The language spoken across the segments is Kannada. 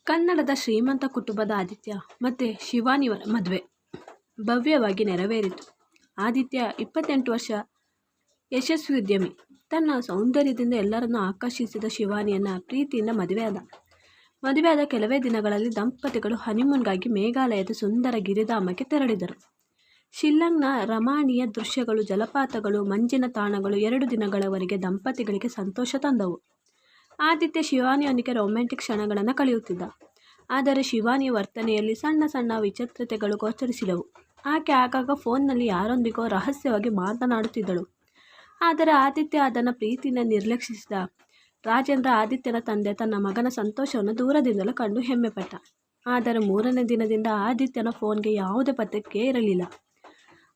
ಕನ್ನಡದ ಶ್ರೀಮಂತ ಕುಟುಂಬದ ಆದಿತ್ಯ ಮತ್ತು ಶಿವಾನಿಯವರ ಮದುವೆ ಭವ್ಯವಾಗಿ ನೆರವೇರಿತು. ಆದಿತ್ಯ 28 ವರ್ಷ ಯಶಸ್ವಿ ಉದ್ಯಮಿ. ತನ್ನ ಸೌಂದರ್ಯದಿಂದ ಎಲ್ಲರನ್ನೂ ಆಕರ್ಷಿಸಿದ ಶಿವಾನಿಯನ್ನು ಪ್ರೀತಿಯಿಂದ ಮದುವೆಯಾದ ಕೆಲವೇ ದಿನಗಳಲ್ಲಿ ದಂಪತಿಗಳು ಹನಿಮೂನ್ಗಾಗಿ ಮೇಘಾಲಯದ ಸುಂದರ ಗಿರಿಧಾಮಕ್ಕೆ ತೆರಳಿದರು. ಶಿಲ್ಲಾಂಗ್ನ ರಮಣೀಯ ದೃಶ್ಯಗಳು, ಜಲಪಾತಗಳು, ಮಂಜಿನ ತಾಣಗಳು 2 ದಿನಗಳವರೆಗೆ ದಂಪತಿಗಳಿಗೆ ಸಂತೋಷ ತಂದವು. ಆದಿತ್ಯ ಶಿವಾನಿಯೊಂದಿಗೆ ರೊಮ್ಯಾಂಟಿಕ್ ಕ್ಷಣಗಳನ್ನು ಕಳೆಯುತ್ತಿದ್ದ. ಆದರೆ ಶಿವಾನಿಯ ವರ್ತನೆಯಲ್ಲಿ ಸಣ್ಣ ಸಣ್ಣ ವಿಚಿತ್ರತೆಗಳು ಗೋಚರಿಸಿದವು. ಆಕೆ ಆಗಾಗ ಫೋನ್ನಲ್ಲಿ ಯಾರೊಂದಿಗೋ ರಹಸ್ಯವಾಗಿ ಮಾತನಾಡುತ್ತಿದ್ದಳು. ಆದರೆ ಆದಿತ್ಯ ಅದನ್ನು ಪ್ರೀತಿಯಿಂದ ನಿರ್ಲಕ್ಷಿಸಿದ. ರಾಜೇಂದ್ರ, ಆದಿತ್ಯನ ತಂದೆ, ತನ್ನ ಮಗನ ಸಂತೋಷವನ್ನು ದೂರದಿಂದಲೂ ಕಂಡು ಹೆಮ್ಮೆಪಟ್ಟ. ಆದರೆ 3ನೇ ದಿನದಿಂದ ಆದಿತ್ಯನ ಫೋನ್ಗೆ ಯಾವುದೇ ಪತ್ರಿಕೆ ಇರಲಿಲ್ಲ.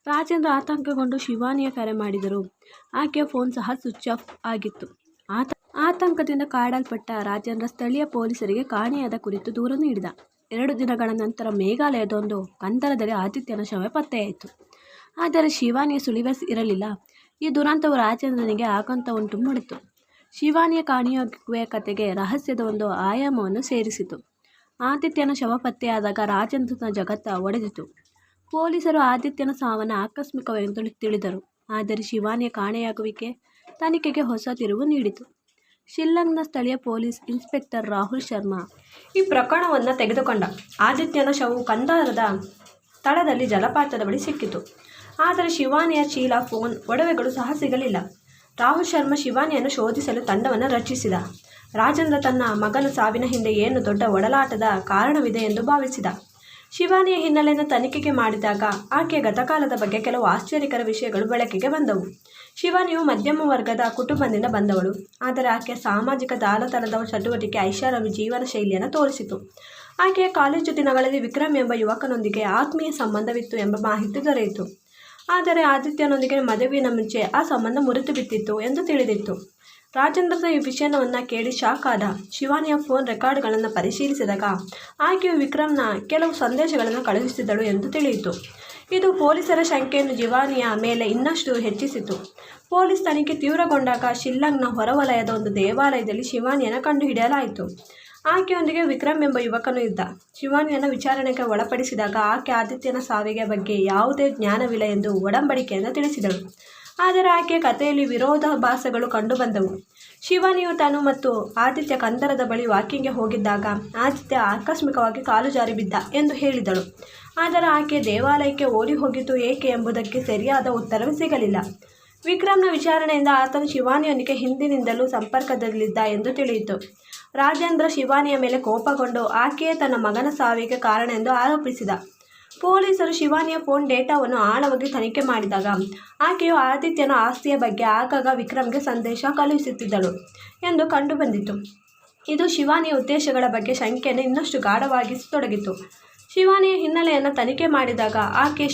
ರಾಜೇಂದ್ರ ಆತಂಕಗೊಂಡು ಶಿವಾನಿಯ ಕರೆ ಮಾಡಿದರು. ಆಕೆಯ ಫೋನ್ ಸಹ ಸ್ವಿಚ್ ಆಫ್ ಆಗಿತ್ತು. ಆತಂಕದಿಂದ ಕಾಡಲ್ಪಟ್ಟ ರಾಜೇಂದ್ರ ಸ್ಥಳೀಯ ಪೊಲೀಸರಿಗೆ ಕಾಣೆಯಾದ ಕುರಿತು ದೂರು ನೀಡಿದ. 2 ದಿನಗಳ ನಂತರ ಮೇಘಾಲಯದ ಒಂದು ಕಂದರದಲ್ಲಿ ಆದಿತ್ಯನ ಶವ ಪತ್ತೆಯಾಯಿತು. ಆದರೆ ಶಿವಾನಿಯ ಸುಳಿವೇ ಇರಲಿಲ್ಲ. ಈ ದುರಂತವು ರಾಜೇಂದ್ರನಿಗೆ ಆಘಾತ ಉಂಟು ಮಾಡಿತು. ಶಿವಾನಿಯ ಕಾಣೆಯಾಗುವಿಕೆಯ ಕಥೆಗೆ ರಹಸ್ಯದ ಒಂದು ಆಯಾಮವನ್ನು ಸೇರಿಸಿತು. ಆದಿತ್ಯನ ಶವ ಪತ್ತೆಯಾದಾಗ ರಾಜೇಂದ್ರನ ಜಗತ್ತು ಒಡೆದಿತು. ಪೊಲೀಸರು ಆದಿತ್ಯನ ಸಾವನ್ನು ಆಕಸ್ಮಿಕವೆಂದು ತಿಳಿದರು. ಆದರೆ ಶಿವಾನಿಯ ಕಾಣೆಯಾಗುವಿಕೆ ತನಿಖೆಗೆ ಹೊಸ ತಿರುವು ನೀಡಿತು. ಶಿಲ್ಲಾಂಗ್ನ ಸ್ಥಳೀಯ ಪೊಲೀಸ್ ಇನ್ಸ್ಪೆಕ್ಟರ್ ರಾಹುಲ್ ಶರ್ಮಾ ಈ ಪ್ರಕರಣವನ್ನು ತೆಗೆದುಕೊಂಡ. ಆದಿತ್ಯನ ಶವವು ಕಂದರದ ಸ್ಥಳದಲ್ಲಿ ಜಲಪಾತದ ಬಳಿ ಸಿಕ್ಕಿತು. ಆದರೆ ಶಿವಾನಿಯ ಚೀಲ, ಫೋನ್, ಒಡವೆಗಳು ಸಹ ಸಿಗಲಿಲ್ಲ. ರಾಹುಲ್ ಶರ್ಮಾ ಶಿವಾನಿಯನ್ನು ಶೋಧಿಸಲು ತಂಡವನ್ನು ರಚಿಸಿದ. ರಾಜೇಂದ್ರ ತನ್ನ ಮಗನ ಸಾವಿನ ಹಿಂದೆ ಏನು ದೊಡ್ಡ ಒಡಲಾಟದ ಕಾರಣವಿದೆ ಎಂದು ಭಾವಿಸಿದ. ಶಿವಾನಿಯ ಹಿನ್ನೆಲೆಯನ್ನು ತನಿಖೆಗೆ ಮಾಡಿದಾಗ ಆಕೆಯ ಗತಕಾಲದ ಬಗ್ಗೆ ಕೆಲವು ಆಶ್ಚರ್ಯಕರ ವಿಷಯಗಳು ಬೆಳಕಿಗೆ ಬಂದವು. ಶಿವಾನಿಯು ಮಧ್ಯಮ ವರ್ಗದ ಕುಟುಂಬದಿಂದ ಬಂದವಳು. ಆದರೆ ಆಕೆಯ ಸಾಮಾಜಿಕ ಜಾಲತಾಣದ ಚಟುವಟಿಕೆ ಐಷಾರಾಮಿ ಜೀವನ ಶೈಲಿಯನ್ನು ತೋರಿಸಿತು. ಆಕೆಯ ಕಾಲೇಜು ದಿನಗಳಲ್ಲಿ ವಿಕ್ರಮ್ ಎಂಬ ಯುವಕನೊಂದಿಗೆ ಆತ್ಮೀಯ ಸಂಬಂಧವಿತ್ತು ಎಂಬ ಮಾಹಿತಿ ದೊರೆಯಿತು. ಆದರೆ ಆದಿತ್ಯನೊಂದಿಗೆ ಮದುವೆಯ ಮುಂಚೆ ಆ ಸಂಬಂಧ ಮುರಿದು ಬಿದ್ದಿತ್ತು ಎಂದು ತಿಳಿದಿತ್ತು. ರಾಜೇಂದ್ರನ ಈ ವಿಷಯವನ್ನು ಕೇಳಿ ಶಾಕ್ ಆದ. ಶಿವಾನಿಯ ಫೋನ್ ರೆಕಾರ್ಡ್ಗಳನ್ನು ಪರಿಶೀಲಿಸಿದಾಗ ಆಕೆಯು ವಿಕ್ರಮ್ನ ಕೆಲವು ಸಂದೇಶಗಳನ್ನು ಕಳುಹಿಸಿದಳು ಎಂದು ತಿಳಿಯಿತು. ಇದು ಪೊಲೀಸರ ಶಂಕೆಯನ್ನು ಶಿವಾನಿಯ ಮೇಲೆ ಇನ್ನಷ್ಟು ಹೆಚ್ಚಿಸಿತು. ಪೊಲೀಸ್ ತನಿಖೆ ತೀವ್ರಗೊಂಡಾಗ ಶಿಲ್ಲಾಂಗ್ನ ಹೊರವಲಯದ ಒಂದು ದೇವಾಲಯದಲ್ಲಿ ಶಿವಾನಿಯನ್ನು ಕಂಡುಹಿಡಿಯಲಾಯಿತು. ಆಕೆಯೊಂದಿಗೆ ವಿಕ್ರಮ್ ಎಂಬ ಯುವಕನು ಇದ್ದ. ಶಿವಾನಿಯನ್ನು ವಿಚಾರಣೆಗೆ ಒಳಪಡಿಸಿದಾಗ ಆಕೆ ಆದಿತ್ಯನ ಸಾವಿಗೆ ಬಗ್ಗೆ ಯಾವುದೇ ಜ್ಞಾನವಿಲ್ಲ ಎಂದು ಒಡಂಬಡಿಕೆಯಿಂದ ತಿಳಿಸಿದಳು. ಆದರೆ ಆಕೆಯ ಕಥೆಯಲ್ಲಿ ವಿರೋಧಾಭಾಸಗಳು ಕಂಡುಬಂದವು. ಶಿವಾನಿಯು ತಾನು ಮತ್ತು ಆದಿತ್ಯ ಕಂದರದ ಬಳಿ ವಾಕಿಂಗ್ಗೆ ಹೋಗಿದ್ದಾಗ ಆದಿತ್ಯ ಆಕಸ್ಮಿಕವಾಗಿ ಕಾಲು ಜಾರಿ ಬಿದ್ದ ಎಂದು ಹೇಳಿದಳು. ಆದರೆ ಆಕೆ ದೇವಾಲಯಕ್ಕೆ ಓಡಿ ಹೋಗಿದ್ದು ಏಕೆ ಎಂಬುದಕ್ಕೆ ಸರಿಯಾದ ಉತ್ತರವೇ ಸಿಗಲಿಲ್ಲ. ವಿಕ್ರಮ್ನ ವಿಚಾರಣೆಯಿಂದ ಆತನು ಶಿವಾನಿಯೊಂದಿಗೆ ಹಿಂದಿನಿಂದಲೂ ಸಂಪರ್ಕದಲ್ಲಿದ್ದ ಎಂದು ತಿಳಿಯಿತು. ರಾಜೇಂದ್ರ ಶಿವಾನಿಯ ಮೇಲೆ ಕೋಪಗೊಂಡು ಆಕೆಯೇ ತನ್ನ ಮಗನ ಸಾವಿಗೆ ಕಾರಣ ಎಂದು ಆರೋಪಿಸಿದ. ಪೊಲೀಸರು ಶಿವಾನಿಯ ಫೋನ್ ಡೇಟಾವನ್ನು ಆಳವಾಗಿ ತನಿಖೆ ಮಾಡಿದಾಗ ಆಕೆಯು ಆದಿತ್ಯನ ಆಸ್ತಿಯ ಬಗ್ಗೆ ಆಗಾಗ ವಿಕ್ರಮ್ಗೆ ಸಂದೇಶ ಕಳುಹಿಸುತ್ತಿದ್ದಳು ಎಂದು ಕಂಡುಬಂದಿತು. ಇದು ಶಿವಾನಿಯ ಉದ್ದೇಶಗಳ ಬಗ್ಗೆ ಶಂಕೆಯನ್ನು ಇನ್ನಷ್ಟು ಗಾಢವಾಗಿಸತೊಡಗಿತು. ಶಿವಾನಿಯ ಹಿನ್ನೆಲೆಯನ್ನು ತನಿಖೆ ಮಾಡಿದಾಗ ಆಕೆ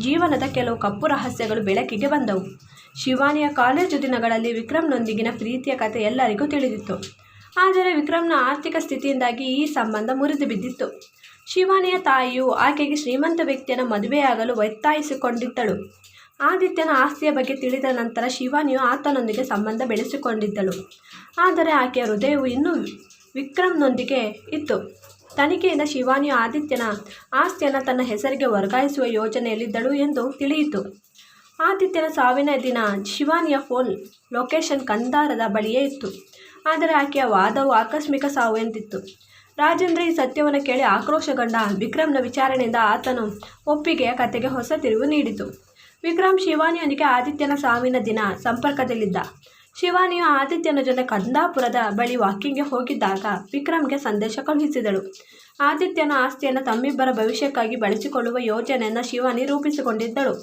ಜೀವನದ ಕೆಲವು ಕಪ್ಪು ರಹಸ್ಯಗಳು ಬೆಳಕಿಗೆ ಬಂದವು. ಶಿವಾನಿಯ ಕಾಲೇಜು ದಿನಗಳಲ್ಲಿ ವಿಕ್ರಮ್ನೊಂದಿಗಿನ ಪ್ರೀತಿಯ ಕಥೆ ಎಲ್ಲರಿಗೂ ತಿಳಿದಿತ್ತು. ಆದರೆ ವಿಕ್ರಮ್ನ ಆರ್ಥಿಕ ಸ್ಥಿತಿಯಿಂದಾಗಿ ಈ ಸಂಬಂಧ ಮುರಿದು ಬಿದ್ದಿತ್ತು. ಶಿವಾನಿಯ ತಾಯಿಯು ಆಕೆಗೆ ಶ್ರೀಮಂತ ವ್ಯಕ್ತಿಯನ್ನು ಮದುವೆಯಾಗಲು ಒತ್ತಾಯಿಸಿಕೊಂಡಿದ್ದಳು. ಆದಿತ್ಯನ ಆಸ್ತಿಯ ಬಗ್ಗೆ ತಿಳಿದ ನಂತರ ಶಿವಾನಿಯು ಆತನೊಂದಿಗೆ ಸಂಬಂಧ ಬೆಳೆಸಿಕೊಂಡಿದ್ದಳು. ಆದರೆ ಆಕೆಯ ಹೃದಯವು ಇನ್ನೂ ವಿಕ್ರಮ್ನೊಂದಿಗೆ ಇತ್ತು. ತನಿಖೆಯಿಂದ ಶಿವಾನಿಯು ಆದಿತ್ಯನ ಆಸ್ತಿಯನ್ನು ತನ್ನ ಹೆಸರಿಗೆ ವರ್ಗಾಯಿಸುವ ಯೋಜನೆಯಲ್ಲಿದ್ದಳು ಎಂದು ತಿಳಿಯಿತು. ಆದಿತ್ಯನ ಸಾವಿನ ದಿನ ಶಿವಾನಿಯ ಫೋನ್ ಲೊಕೇಶನ್ ಕಂದಾರದ ಬಳಿಯೇ ಇತ್ತು. ಆದರೆ ಆಕೆಯ ವಾದವು ಆಕಸ್ಮಿಕ ಸಾವು ಎಂದಿತ್ತು. ರಾಜೇಂದ್ರ ಈ ಸತ್ಯವನ್ನು ಕೇಳಿ ಆಕ್ರೋಶಗೊಂಡ. ವಿಕ್ರಮ್ನ ವಿಚಾರಣೆಯಿಂದ ಆತನು ಒಪ್ಪಿಗೆಯ ಕಥೆಗೆ ಹೊಸ ತಿರುವು ನೀಡಿತು. ವಿಕ್ರಮ್ ಶಿವಾನಿಯೊಂದಿಗೆ ಆದಿತ್ಯನ ಸಾವಿನ ದಿನ ಸಂಪರ್ಕದಲ್ಲಿದ್ದ. ಶಿವಾನಿಯು ಆದಿತ್ಯನ ಜೊತೆ ಕಂದಾಪುರದ ಬಳಿ ವಾಕಿಂಗ್ಗೆ ಹೋಗಿದ್ದಾಗ ವಿಕ್ರಮ್ಗೆ ಸಂದೇಶ ಕಳುಹಿಸಿದಳು. ಆದಿತ್ಯನ ಆಸ್ತಿಯನ್ನು ತಮ್ಮಿಬ್ಬರ ಭವಿಷ್ಯಕ್ಕಾಗಿ ಬಳಸಿಕೊಳ್ಳುವ ಯೋಜನೆಯನ್ನು ಶಿವಾನಿ ರೂಪಿಸಿಕೊಂಡಿದ್ದಳು.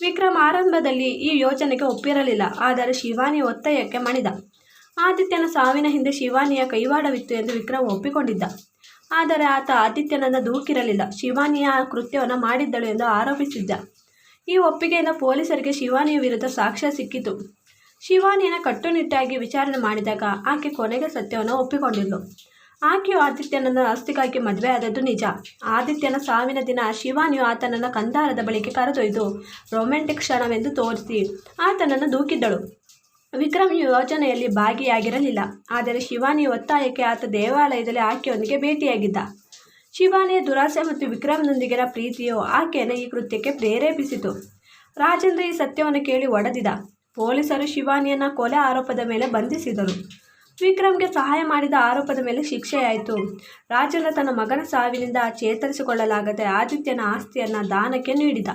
ವಿಕ್ರಮ್ ಆರಂಭದಲ್ಲಿ ಈ ಯೋಜನೆಗೆ ಒಪ್ಪಿರಲಿಲ್ಲ. ಆದರೆ ಶಿವಾನಿಯ ಒತ್ತಾಯಕ್ಕೆ ಮಣಿದ. ಆದಿತ್ಯನ ಸಾವಿನ ಹಿಂದೆ ಶಿವಾನಿಯ ಕೈವಾಡವಿತ್ತು ಎಂದು ವಿಕ್ರಮ್ ಒಪ್ಪಿಕೊಂಡಿದ್ದ. ಆದರೆ ಆತ ಆದಿತ್ಯನನ್ನು ದೂಕಿರಲಿಲ್ಲ, ಶಿವಾನಿಯ ಕೃತ್ಯವನ್ನು ಮಾಡಿದ್ದಳು ಎಂದು ಆರೋಪಿಸಿದ್ದ. ಈ ಒಪ್ಪಿಗೆಯಿಂದ ಪೊಲೀಸರಿಗೆ ಶಿವಾನಿಯ ವಿರುದ್ಧ ಸಾಕ್ಷ್ಯ ಸಿಕ್ಕಿತು. ಶಿವಾನಿಯನ್ನು ಕಟ್ಟುನಿಟ್ಟಾಗಿ ವಿಚಾರಣೆ ಮಾಡಿದಾಗ ಆಕೆ ಕೊನೆಗೆ ಸತ್ಯವನ್ನು ಒಪ್ಪಿಕೊಂಡಿದ್ಲು. ಆಕೆಯು ಆದಿತ್ಯನನ್ನು ಆಸ್ತಿಗಾಗಿ ಮದುವೆಯಾದದ್ದು ನಿಜ. ಆದಿತ್ಯನ ಸಾವಿನ ದಿನ ಶಿವಾನಿಯು ಆತನನ್ನು ಕಂದಾರದ ಬಳಿಗೆ ಕರೆದೊಯ್ದು ರೊಮ್ಯಾಂಟಿಕ್ ಕ್ಷಣವೆಂದು ತೋರಿಸಿ ಆತನನ್ನು ದೂಕಿದ್ದಳು. ವಿಕ್ರಮ್ ಯೋಜನೆಯಲ್ಲಿ ಭಾಗಿಯಾಗಿರಲಿಲ್ಲ. ಆದರೆ ಶಿವಾನಿಯ ಒತ್ತಾಯಕ್ಕೆ ಆತ ದೇವಾಲಯದಲ್ಲಿ ಆಕೆಯೊಂದಿಗೆ ಭೇಟಿಯಾಗಿದ್ದ. ಶಿವಾನಿಯ ದುರಾಸೆ ಮತ್ತು ವಿಕ್ರಮ್ನೊಂದಿಗಿನ ಪ್ರೀತಿಯು ಆಕೆಯನ್ನು ಈ ಕೃತ್ಯಕ್ಕೆ ಪ್ರೇರೇಪಿಸಿತು. ರಾಜೇಂದ್ರ ಈ ಸತ್ಯವನ್ನು ಕೇಳಿ ಒಡೆದಿದ. ಪೊಲೀಸರು ಶಿವಾನಿಯನ್ನು ಕೊಲೆ ಆರೋಪದ ಮೇಲೆ ಬಂಧಿಸಿದರು. ವಿಕ್ರಮ್ಗೆ ಸಹಾಯ ಮಾಡಿದ ಆರೋಪದ ಮೇಲೆ ಶಿಕ್ಷೆಯಾಯಿತು. ರಾಜೇಂದ್ರ ತನ್ನ ಮಗನ ಸಾವಿನಿಂದ ಚೇತರಿಸಿಕೊಳ್ಳಲಾಗದೆ ಆದಿತ್ಯನ ಆಸ್ತಿಯನ್ನು ದಾನಕ್ಕೆ ನೀಡಿದ.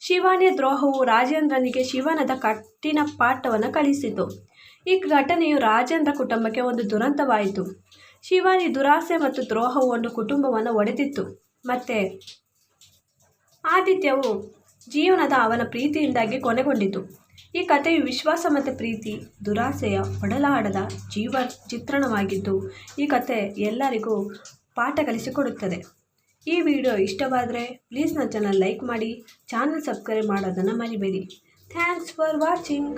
ಶಿವಾನಿಯ ದ್ರೋಹವು ರಾಜೇಂದ್ರನಿಗೆ ಶಿವನದ ಕಠಿಣ ಪಾಠವನ್ನು ಕಲಿಸಿತು. ಈ ಘಟನೆಯು ರಾಜೇಂದ್ರ ಕುಟುಂಬಕ್ಕೆ ಒಂದು ದುರಂತವಾಯಿತು. ಶಿವಾನಿ ದುರಾಸೆ ಮತ್ತು ದ್ರೋಹವು ಒಂದು ಕುಟುಂಬವನ್ನು ಒಡೆದಿತ್ತು. ಮತ್ತು ಆದಿತ್ಯವು ಜೀವನದ ಅವನ ಪ್ರೀತಿಯಿಂದಾಗಿ ಕೊನೆಗೊಂಡಿತು. ಈ ಕಥೆಯು ವಿಶ್ವಾಸ ಮತ್ತು ಪ್ರೀತಿ, ದುರಾಸೆಯ ಒಡಲಾಡದ ಚಿತ್ರಣವಾಗಿದ್ದು, ಈ ಕಥೆ ಎಲ್ಲರಿಗೂ ಪಾಠ ಕಲಿಸಿಕೊಡುತ್ತದೆ. ಈ ವಿಡಿಯೋ ಇಷ್ಟವಾದರೆ ಪ್ಲೀಸ್ ನನ್ನ ಚಾನಲ್ ಲೈಕ್ ಮಾಡಿ, ಚಾನಲ್ ಸಬ್ಸ್ಕ್ರೈಬ್ ಮಾಡೋದನ್ನು ಮರಿಬೇಡಿ. Thanks for watching.